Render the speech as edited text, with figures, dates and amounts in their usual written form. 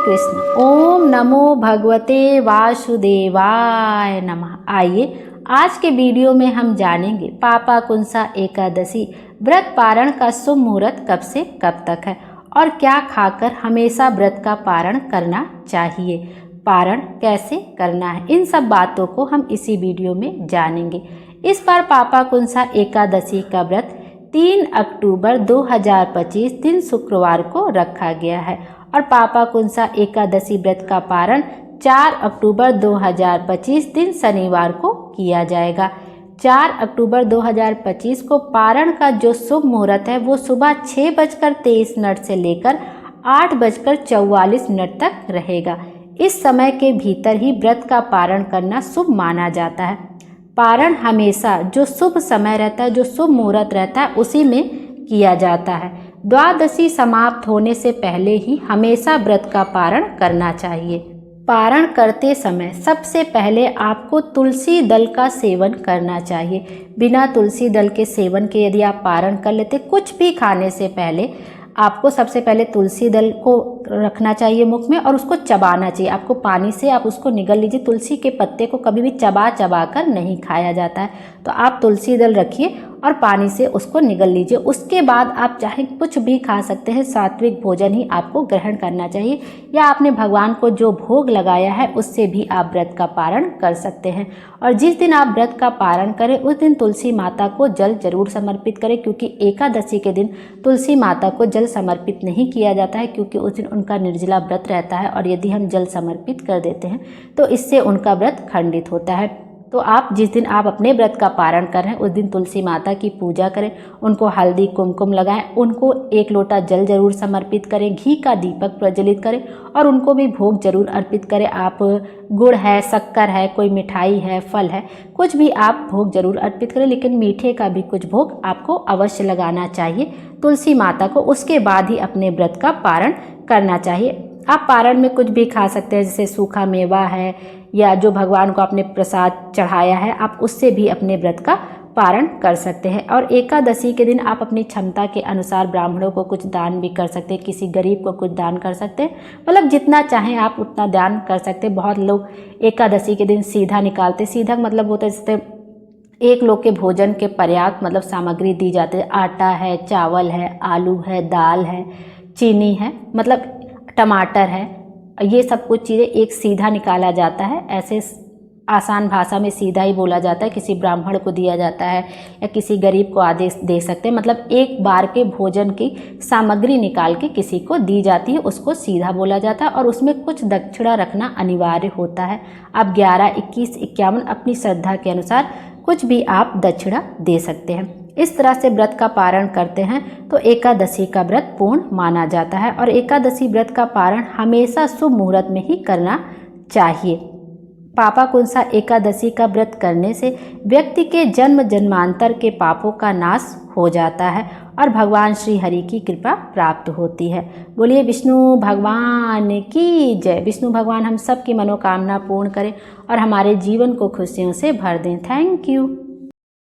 कृष्ण। ओम नमो भगवते वासुदेवाय नमः। आइए आज के वीडियो में हम जानेंगे पापाकुंसा एकादशी व्रत पारण का शुभ मुहूर्त कब से कब तक है और क्या खाकर हमेशा व्रत का पारण करना चाहिए, पारण कैसे करना है, इन सब बातों को हम इसी वीडियो में जानेंगे। इस बार पापाकुंसा एकादशी का व्रत 3 अक्टूबर 2025 दिन शुक्रवार को रखा गया है और पापाकुंसा एकादशी व्रत का पारण 4 अक्टूबर 2025 दिन शनिवार को किया जाएगा। 4 अक्टूबर 2025 को पारण का जो शुभ मुहूर्त है वो सुबह 6:23 से लेकर 8:44 तक रहेगा। इस समय के भीतर ही व्रत का पारण करना शुभ माना जाता है। पारण हमेशा जो शुभ समय रहता है, जो शुभ मुहूर्त रहता है, उसी में किया जाता है। द्वादशी समाप्त होने से पहले ही हमेशा व्रत का पारण करना चाहिए। पारण करते समय सबसे पहले आपको तुलसी दल का सेवन करना चाहिए। बिना तुलसी दल के सेवन के यदि आप पारण कर लेते, कुछ भी खाने से पहले आपको सबसे पहले तुलसी दल को रखना चाहिए मुख में और उसको चबाना चाहिए। आपको पानी से आप उसको निगल लीजिए। तुलसी के पत्ते को कभी भी चबा चबा कर नहीं खाया जाता है, तो आप तुलसी दल रखिए और पानी से उसको निगल लीजिए। उसके बाद आप चाहे कुछ भी खा सकते हैं, सात्विक भोजन ही आपको ग्रहण करना चाहिए या आपने भगवान को जो भोग लगाया है उससे भी आप व्रत का पारण कर सकते हैं। और जिस दिन आप व्रत का पारण करें उस दिन तुलसी माता को जल जरूर समर्पित करें, क्योंकि एकादशी के दिन तुलसी माता को जल समर्पित नहीं किया जाता है, क्योंकि उस दिन उनका निर्जला व्रत रहता है और यदि हम जल समर्पित कर देते हैं तो इससे उनका व्रत खंडित होता है। तो आप जिस दिन आप अपने व्रत का पारण कर रहे हैं उस दिन तुलसी माता की पूजा करें, उनको हल्दी कुमकुम लगाएं, उनको 1 लोटा जल जरूर समर्पित करें, घी का दीपक प्रज्वलित करें और उनको भी भोग जरूर अर्पित करें। आप गुड़ है, शक्कर है, कोई मिठाई है, फल है, कुछ भी आप भोग जरूर अर्पित करें, लेकिन मीठे का भी कुछ भोग आपको अवश्य लगाना चाहिए तुलसी माता को। उसके बाद ही अपने व्रत का पारण करना चाहिए। आप पारण में कुछ भी खा सकते हैं, जैसे सूखा मेवा है या जो भगवान को आपने प्रसाद चढ़ाया है, आप उससे भी अपने व्रत का पारण कर सकते हैं। और एकादशी के दिन आप अपनी क्षमता के अनुसार ब्राह्मणों को कुछ दान भी कर सकते हैं, किसी गरीब को कुछ दान कर सकते हैं, मतलब जितना चाहें आप उतना दान कर सकते हैं। बहुत लोग एकादशी के दिन सीधा निकालते, सीधा मतलब होता है जैसे 1 लोग के भोजन के पर्याप्त मतलब सामग्री दी जाती है। आटा है, चावल है, आलू है, दाल है, चीनी है, मतलब टमाटर है, ये सब कुछ चीज़ें एक सीधा निकाला जाता है। ऐसे आसान भाषा में सीधा ही बोला जाता है। किसी ब्राह्मण को दिया जाता है या किसी गरीब को आदेश दे सकते हैं, मतलब एक बार के भोजन की सामग्री निकाल के किसी को दी जाती है, उसको सीधा बोला जाता है और उसमें कुछ दक्षिणा रखना अनिवार्य होता है। आप 11, 21, 51 अपनी श्रद्धा के अनुसार कुछ भी आप दक्षिणा दे सकते हैं। इस तरह से व्रत का पारण करते हैं तो एकादशी का व्रत पूर्ण माना जाता है और एकादशी व्रत का पारण हमेशा शुभ मुहूर्त में ही करना चाहिए। पापाकुंसा एकादशी का व्रत करने से व्यक्ति के जन्म जन्मांतर के पापों का नाश हो जाता है और भगवान श्री हरि की कृपा प्राप्त होती है। बोलिए विष्णु भगवान की जय। विष्णु भगवान हम सब की मनोकामना पूर्ण करें और हमारे जीवन को खुशियों से भर दें। Thank you.